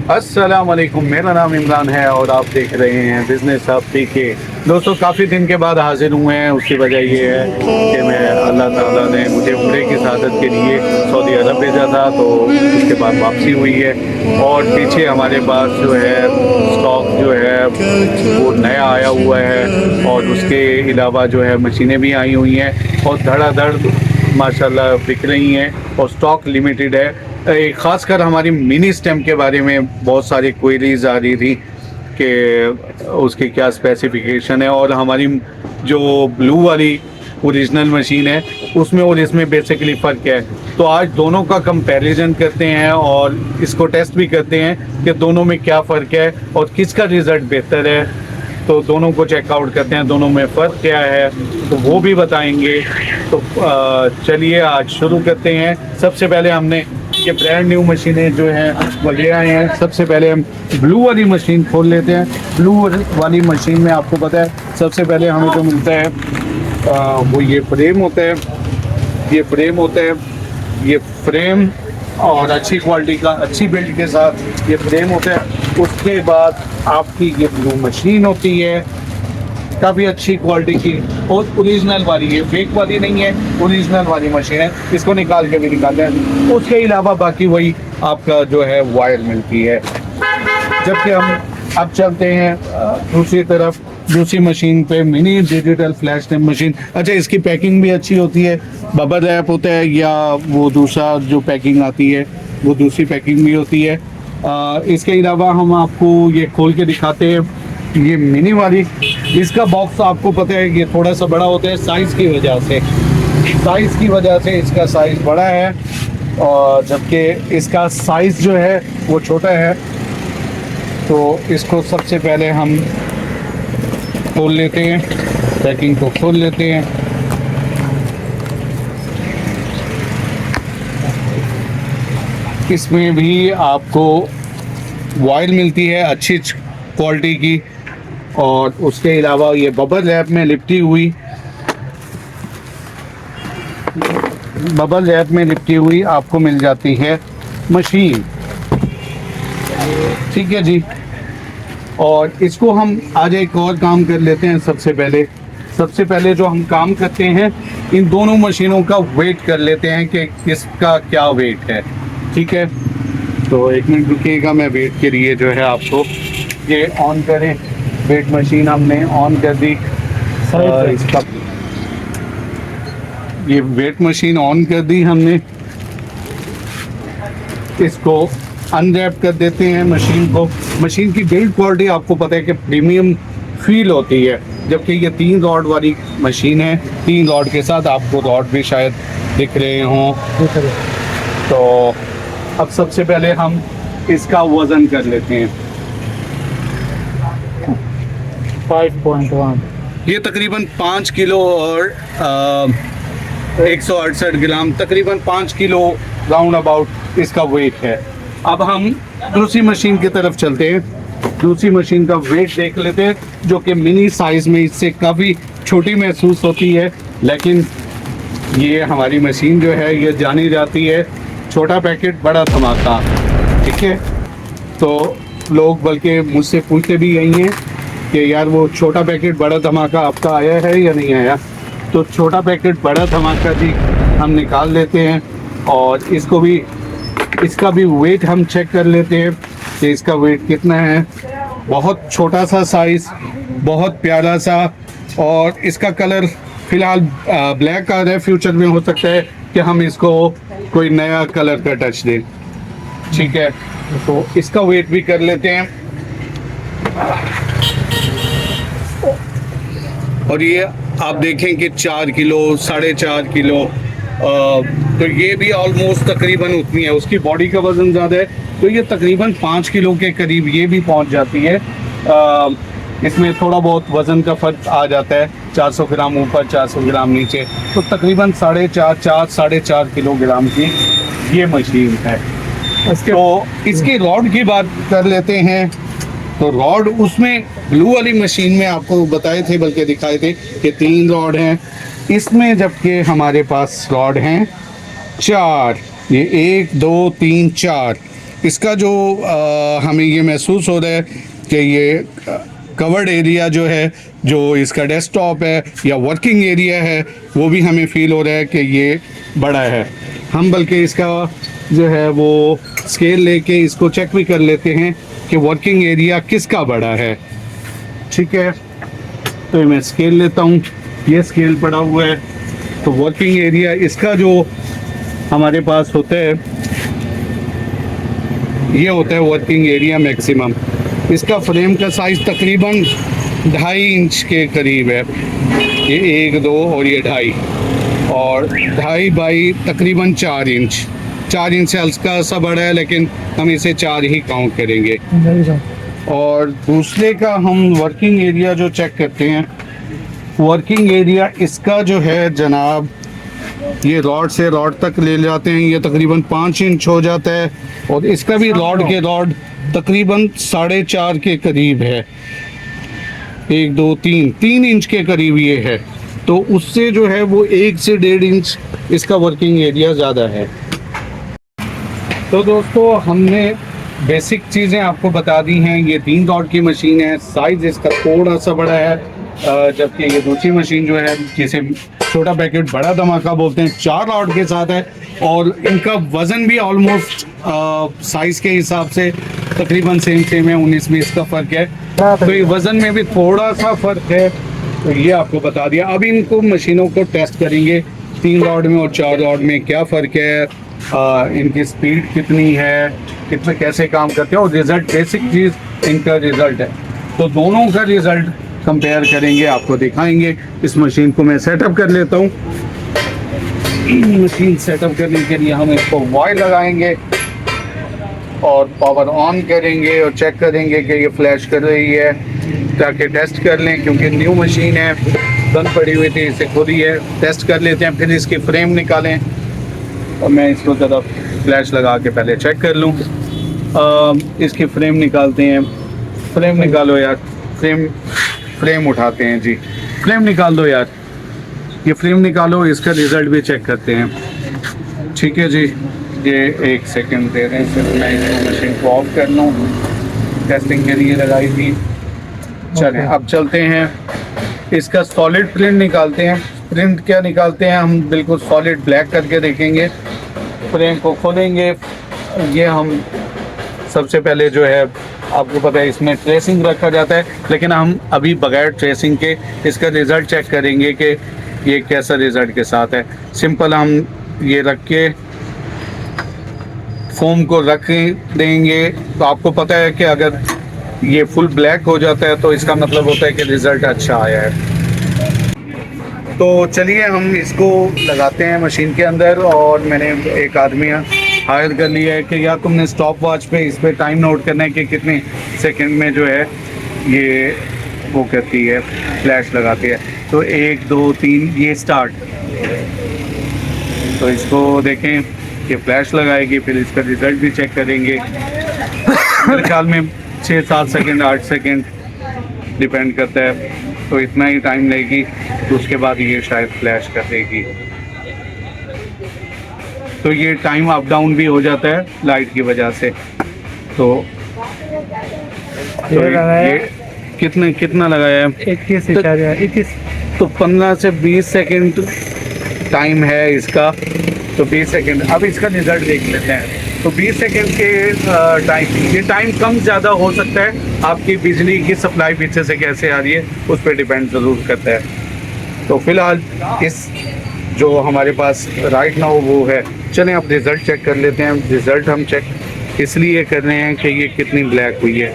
अस्सलाम वालेकुम, मेरा नाम इमरान है और आप देख रहे हैं बिजनेस हब पीके। दोस्तों, काफ़ी दिन के बाद हाजिर हुए हैं। उसकी वजह ये है कि मैं अल्लाह ताला ने मुझे उम्रे की सआदत के लिए सऊदी अरब भेजा था, तो उसके बाद वापसी हुई है। और पीछे हमारे पास जो है स्टॉक जो है वो नया आया हुआ है, और उसके अलावा जो है मशीनें भी आई हुई हैं और धड़ाधड़ माशाल्लाह बिक रही हैं, और स्टॉक लिमिटेड है। ख़ासकर हमारी मिनी स्टेम के बारे में बहुत सारी क्वेरीज आ रही थी कि उसके क्या स्पेसिफिकेशन है, और हमारी जो ब्लू वाली ओरिजिनल मशीन है उसमें और इसमें बेसिकली फ़र्क है। तो आज दोनों का कंपैरिजन करते हैं और इसको टेस्ट भी करते हैं कि दोनों में क्या फ़र्क है और किसका रिज़ल्ट बेहतर है। तो दोनों को चेकआउट करते हैं, दोनों में फ़र्क क्या है तो वो भी बताएंगे। तो चलिए आज शुरू करते हैं। सबसे पहले हमने ये ब्रांड न्यू मशीनें जो हैं वो ले आए हैं। सबसे पहले हम ब्लू वाली मशीन खोल लेते हैं। ब्लू वाली मशीन में आपको पता है सबसे पहले हमें जो मिलता है वो ये फ्रेम होता है, ये फ्रेम होता है, ये फ्रेम और अच्छी क्वालिटी का अच्छी बिल्ड के साथ ये फ्रेम होता है। उसके बाद आपकी ये ब्लू मशीन होती है, काफ़ी अच्छी क्वालिटी की और ओरिजिनल वाली है, फेक वाली नहीं है, ओरिजिनल वाली मशीन है। इसको निकाल के भी निकालते हैं। उसके अलावा बाकी वही आपका जो है वायर मिलती है। जबकि हम अब चलते हैं दूसरी तरफ, दूसरी मशीन पे mini digital flash tap machine. अच्छा, इसकी पैकिंग भी अच्छी होती है, बबल रैप होता है, या वो दूसरा जो पैकिंग आती है वो दूसरी पैकिंग भी होती है। इसके अलावा हम आपको ये खोल के दिखाते हैं ये मिनी वाली। इसका बॉक्स आपको पता है ये थोड़ा सा बड़ा होता है साइज़ की वजह से, इसका साइज़ बड़ा है, और जबकि इसका साइज़ जो है वो छोटा है। तो इसको सबसे पहले हम खोल लेते हैं, पैकिंग को खोल लेते हैं। इसमें भी आपको वायर मिलती है अच्छी क्वालिटी की, और उसके अलावा ये बबल रैप में लिपटी हुई आपको मिल जाती है मशीन। ठीक है जी। और इसको हम आज एक और काम कर लेते हैं। सबसे पहले जो हम काम करते हैं, इन दोनों मशीनों का वेट कर लेते हैं कि किसका क्या वेट है। ठीक है, तो एक मिनट रुकिएगा, मैं वेट के लिए जो है आपको ये ऑन करें। वेट मशीन हमने ऑन कर दी। इसका ये वेट मशीन ऑन कर दी हमने। इसको अनरैप कर देते हैं मशीन को। मशीन की बिल्ड क्वालिटी आपको पता है कि प्रीमियम फील होती है, जबकि ये 3 रॉड वाली मशीन है। 3 रॉड के साथ आपको रॉड भी शायद दिख रहे हों। तो अब सबसे पहले हम इसका वज़न कर लेते हैं। 5.1। ये तकरीबन 5 किलो और 168 ग्राम, तकरीबन 5 किलो राउंड अबाउट इसका वेट है। अब हम दूसरी मशीन की तरफ चलते हैं। दूसरी मशीन का वेट देख लेते हैं, जो कि मिनी साइज़ में इससे काफ़ी छोटी महसूस होती है, लेकिन ये हमारी मशीन जो है ये जानी जाती है छोटा पैकेट बड़ा धमाका। ठीक है, तो लोग बल्कि मुझसे पूछते भी यही हैं कि यार वो छोटा पैकेट बड़ा धमाका आपका आया है या नहीं आया। तो छोटा पैकेट बड़ा धमाका जी हम निकाल लेते हैं, और इसका भी वेट हम चेक कर लेते हैं कि इसका वेट कितना है। बहुत छोटा सा साइज़, बहुत प्यारा सा, और इसका कलर फ़िलहाल ब्लैक आ रहा है। फ्यूचर में हो सकता है कि हम इसको कोई नया कलर का टच दें। ठीक है, तो इसका वेट भी कर लेते हैं। और ये आप देखें कि 4 किलो 4.5 किलो, तो ये भी ऑलमोस्ट तकरीबन उतनी है। उसकी बॉडी का वज़न ज़्यादा है, तो ये तकरीबन 5 किलो के करीब ये भी पहुंच जाती है। इसमें थोड़ा बहुत वज़न का फ़र्क आ जाता है, 400 ग्राम ऊपर 400 ग्राम नीचे, तो तकरीबन 4.5 किलोग्राम की ये मशीन है। तो इसकी रॉड की बात कर लेते हैं। तो रॉड उसमें ब्लू वाली मशीन में आपको बताए थे, बल्कि दिखाए थे कि 3 रॉड हैं इसमें, जबकि हमारे पास रॉड हैं 4। ये 1 2 3 4 इसका जो हमें ये महसूस हो रहा है कि ये कवर्ड एरिया जो है, जो इसका डेस्कटॉप है या वर्किंग एरिया है, वो भी हमें फील हो रहा है कि ये बड़ा है। हम बल्कि इसका जो है वो स्केल लेके इसको चेक भी कर लेते हैं कि वर्किंग एरिया किसका बड़ा है। ठीक है, तो मैं स्केल लेता हूँ, ये स्केल पड़ा हुआ है। तो वर्किंग एरिया इसका जो हमारे पास होता है, ये होता है वर्किंग एरिया मैक्सिमम। इसका फ्रेम का साइज़ तकरीबन 2.5 इंच के करीब है। ये 1, 2 और ये 2.5 और 2.5 बाई तकरीबन 4 इंच। 4 इंच से हल्का सा बड़ा है, लेकिन हम इसे 4 ही काउंट करेंगे। और दूसरे का हम वर्किंग एरिया जो चेक करते हैं, वर्किंग एरिया इसका जो है जनाब, ये रॉड से रॉड तक ले जाते हैं, ये तकरीबन 5 इंच हो जाता है। और इसका भी रॉड के रॉड तकरीबन 4.5 के करीब है। 1, 2, 3 इंच के करीब ये है। तो उससे जो है वो 1 से 1.5 इंच इसका वर्किंग एरिया ज़्यादा है। तो दोस्तों, हमने बेसिक चीज़ें आपको बता दी हैं। ये 3 रॉड की मशीन है, साइज़ इसका थोड़ा सा बड़ा है, जबकि ये दूसरी मशीन जो है जिसे छोटा पैकेट बड़ा धमाका बोलते हैं, 4 रॉड के साथ है। और इनका वज़न भी ऑलमोस्ट साइज़ के हिसाब से तकरीबन सेम है, 19-20 का फ़र्क है। तो ये वज़न में भी थोड़ा सा फ़र्क है, तो ये आपको बता दिया। अब इनको मशीनों को टेस्ट करेंगे, 3 रॉड में और 4 रॉड में क्या फ़र्क है, इनकी स्पीड कितनी है, कितने कैसे काम करते हैं, और रिज़ल्ट बेसिक चीज़ इनका रिज़ल्ट है। तो दोनों का रिज़ल्ट कंपेयर करेंगे, आपको दिखाएंगे। इस मशीन को मैं सेटअप कर लेता हूँ। मशीन सेटअप करने के लिए हम इसको वायर लगाएंगे और पावर ऑन करेंगे और चेक करेंगे कि ये फ्लैश कर रही है, ताकि टेस्ट कर लें, क्योंकि न्यू मशीन है, बंद पड़ी हुई थी, इसे खुद ही है। टेस्ट कर लेते हैं, फिर इसकी फ्रेम निकालें और मैं इसको ज़रा फ्लैश लगा के पहले चेक कर लूँ। इसकी फ्रेम निकालते हैं। फ्रेम निकालो यार, फ्रेम उठाते हैं जी, फ्रेम निकाल दो यार, ये फ्रेम निकालो, इसका रिज़ल्ट भी चेक करते हैं। ठीक है जी, ये 1 सेकंड दे रहे हैं, सिर्फ मैं इसको मशीन को ऑफ कर लूँ, टेस्टिंग के लिए लगाई थी। चलें अब चलते हैं, इसका सॉलिड प्रिंट निकालते हैं। प्रिंट क्या निकालते हैं, हम बिल्कुल सॉलिड ब्लैक करके देखेंगे। फ्रेम को खोलेंगे, ये हम सबसे पहले जो है, आपको पता है इसमें ट्रेसिंग रखा जाता है, लेकिन हम अभी बगैर ट्रेसिंग के इसका रिज़ल्ट चेक करेंगे कि ये कैसा रिज़ल्ट के साथ है। सिंपल हम ये रख के फोम को रख देंगे, तो आपको पता है कि अगर ये फुल ब्लैक हो जाता है तो इसका मतलब होता है कि रिज़ल्ट अच्छा आया है। तो चलिए हम इसको लगाते हैं मशीन के अंदर। और मैंने एक आदमी हायर कर लिया है कि या तुमने स्टॉप वॉच पे इस पर टाइम नोट करना है कि कितने सेकंड में जो है ये वो करती है, फ्लैश लगाती है। तो 1, 2, 3 ये स्टार्ट। तो इसको देखें कि फ्लैश लगाएगी, फिर इसका रिज़ल्ट भी चेक करेंगे। मेरे ख्याल में 6-7 सेकंड 8 सेकंड डिपेंड करता है, तो इतना ही टाइम लेगी, तो उसके बाद ये शायद फ्लैश कर देगी। तो ये टाइम अप डाउन भी हो जाता है लाइट की वजह से। तो ये कितना लगाया है, 21। तो 15 से 20 सेकंड टाइम है इसका। तो 20 सेकंड, अब इसका रिज़ल्ट देख लेते हैं। तो 20 सेकंड के टाइम, ये टाइम कम ज़्यादा हो सकता है, आपकी बिजली की सप्लाई पीछे से कैसे आ रही है उस पर डिपेंड ज़रूर करता है। तो फिलहाल इस जो हमारे पास राइट नाउ वो है। चलें अब रिज़ल्ट चेक कर लेते हैं। रिज़ल्ट हम चेक इसलिए कर रहे हैं कि ये कितनी ब्लैक हुई है,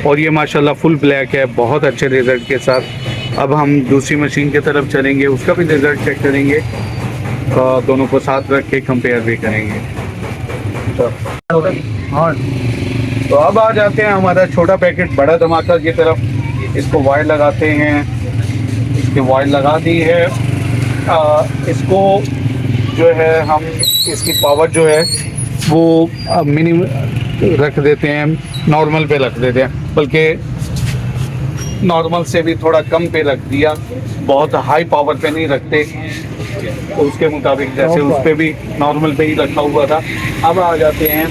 और ये माशाल्लाह फुल ब्लैक है, बहुत अच्छे रिज़ल्ट के साथ। अब हम दूसरी मशीन की तरफ चलेंगे, उसका भी रिज़ल्ट चेक करेंगे, दोनों को साथ रख के कंपेयर भी करेंगे। हाँ, तो अब आ जाते हैं हमारा छोटा पैकेट बड़ा धमाका की तरफ। इसको वायर लगाते हैं, इसकी वायर लगा दी है। इसको जो है हम इसकी पावर जो है वो मिनिमम रख देते हैं, नॉर्मल पे रख देते हैं, बल्कि नॉर्मल से भी थोड़ा कम पे रख दिया, बहुत हाई पावर पे नहीं रखते। तो उसके मुताबिक जैसे उस पर भी नॉर्मल पे ही रखा हुआ था। अब आ जाते हैं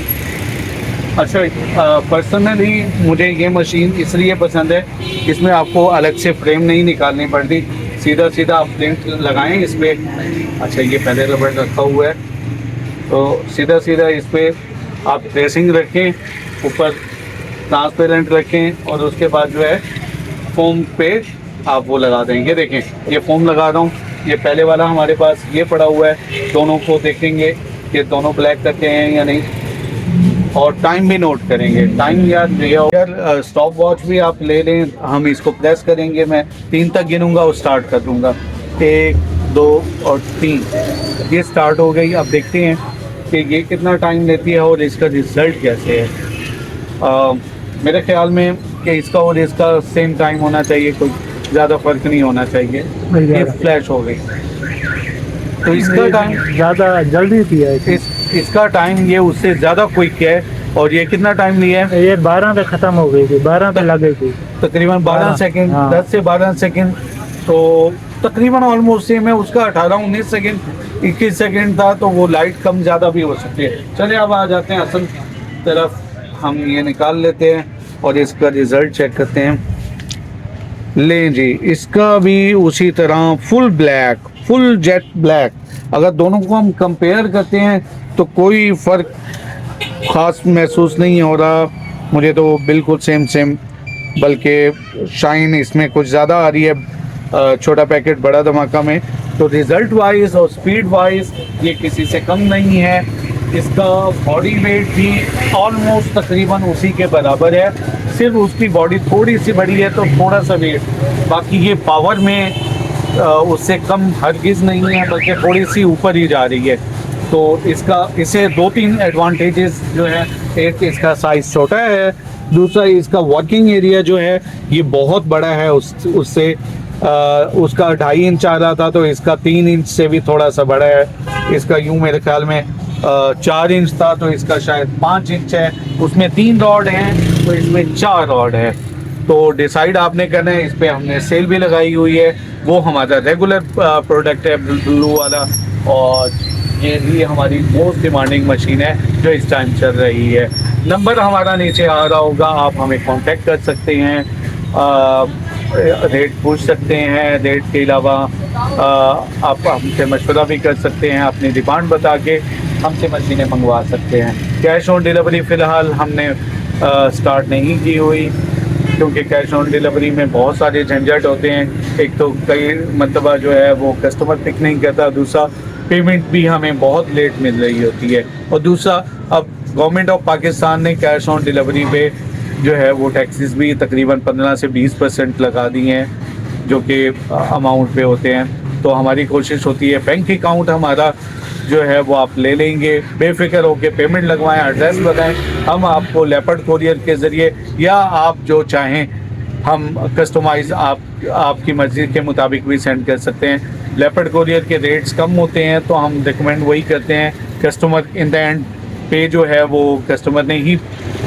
अच्छा, पर्सनली मुझे ये मशीन इसलिए पसंद है, इसमें आपको अलग से फ्रेम नहीं निकालनी पड़ती, सीधा सीधा आप प्रिंट लगाएं इस पर। अच्छा, ये पहले रबड़ रखा हुआ है, तो सीधा सीधा इस पर आप ड्रेसिंग रखें, ऊपर ट्रांसपेरेंट रखें और उसके बाद जो है फोम पे आप वो लगा दें। ये देखें, ये फोम लगा रहा हूँ, ये पहले वाला हमारे पास ये पड़ा हुआ है। दोनों को देखेंगे कि दोनों ब्लैक करके हैं या नहीं, और टाइम भी नोट करेंगे। टाइम यार स्टॉप वॉच भी आप ले लें, हम इसको प्रेस करेंगे, मैं 3 तक गिनूंगा और स्टार्ट कर दूंगा। 1 2 और 3, ये स्टार्ट हो गई। अब देखते हैं कि ये कितना टाइम लेती है और इसका रिज़ल्ट कैसे है। मेरे ख्याल में कि इसका और इसका सेम टाइम होना चाहिए, कोई ज़्यादा फ़र्क नहीं होना चाहिए। ये फ्लैश हो गई, तो इसका टाइम ज़्यादा जल्दी थी इसका टाइम ये उससे ज़्यादा क्विक है। और ये कितना टाइम लिया है? ये 12 पे ख़त्म हो गई थी, 12 पे लग गई थी तकरीबन 12 सेकंड, हाँ। 10 से 12 सेकंड, तो तकरीबन ऑलमोस्ट सेम है। उसका 18-19 सेकंड, 21 सेकंड था, तो वो लाइट कम ज़्यादा भी हो सकती है। चलिए अब आ जाते हैं असल तरफ, हम ये निकाल लेते हैं और इसका रिज़ल्ट चेक करते हैं। लें जी, इसका भी उसी तरह full black, full jet black. अगर दोनों को हम कंपेयर करते हैं तो कोई फ़र्क ख़ास महसूस नहीं हो रहा मुझे, तो बिल्कुल सेम, बल्कि शाइन इसमें कुछ ज़्यादा आ रही है, छोटा पैकेट बड़ा धमाका में। तो रिज़ल्ट वाइज और स्पीड वाइज ये किसी से कम नहीं है। इसका बॉडी वेट भी ऑलमोस्ट तकरीबन उसी के बराबर है, सिर्फ उसकी बॉडी थोड़ी सी बड़ी है तो थोड़ा सा वेट, बाकी ये पावर में उससे कम हरगिज़ नहीं है, बल्कि थोड़ी सी ऊपर ही जा रही है। तो इसे 2-3 एडवांटेजेस जो है, एक इसका साइज़ छोटा है, दूसरा इसका वर्किंग एरिया जो है ये बहुत बड़ा है, उससे उसका 2.5 इंच आ रहा था, तो इसका 3 इंच से भी थोड़ा सा बड़ा है। इसका यूँ मेरे ख्याल में 4 इंच था, तो इसका शायद 5 इंच है। उसमें 3 रॉड हैं, तो इसमें 4 रॉड है। तो डिसाइड आपने करना है। इस पर हमने सेल भी लगाई हुई है, वो हमारा रेगुलर प्रोडक्ट है ब्लू वाला, और ये हमारी मोस्ट डिमांडिंग मशीन है जो इस टाइम चल रही है। नंबर हमारा नीचे आ रहा होगा, आप हमें कांटेक्ट कर सकते हैं, रेट पूछ सकते हैं। रेट के अलावा आप हमसे मशवरा भी कर सकते हैं, अपनी डिमांड बता के हमसे मशीनें मंगवा सकते हैं। कैश ऑन डिलीवरी फ़िलहाल हमने स्टार्ट नहीं की हुई, क्योंकि कैश ऑन डिलीवरी में बहुत सारे झंझट होते हैं। एक तो कई मरतबा जो है वो कस्टमर पिक नहीं करता, दूसरा पेमेंट भी हमें बहुत लेट मिल रही होती है, और दूसरा अब गवर्नमेंट ऑफ पाकिस्तान ने कैश ऑन डिलीवरी पे जो है वो टैक्सेस भी तकरीबन 15 से 20% लगा दी हैं, जो कि अमाउंट पे होते हैं। तो हमारी कोशिश होती है बैंक अकाउंट हमारा जो है वो आप ले लेंगे, बेफिक्र होकर पेमेंट लगवाएं, एड्रेस बताएं, हम आपको लेपर्ड कोरियर के ज़रिए या आप जो चाहें हम कस्टमाइज़ आपकी मर्ज़ी के मुताबिक भी सेंड कर सकते हैं। लेपर्ड कोरियर के रेट्स कम होते हैं, तो हम रिकमेंड वही करते हैं। कस्टमर इन द एंड पे जो है वो कस्टमर ने ही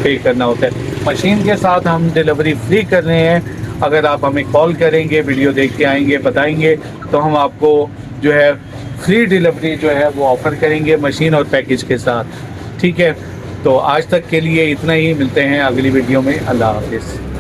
पे करना होता है। मशीन के साथ हम डिलीवरी फ्री कर रहे हैं। अगर आप हमें कॉल करेंगे, वीडियो देख के आएंगे, बताएंगे, तो हम आपको जो है फ्री डिलीवरी जो है वो ऑफ़र करेंगे मशीन और पैकेज के साथ। ठीक है, तो आज तक के लिए इतना ही, मिलते हैं अगली वीडियो में। अल्लाह हाफिज़।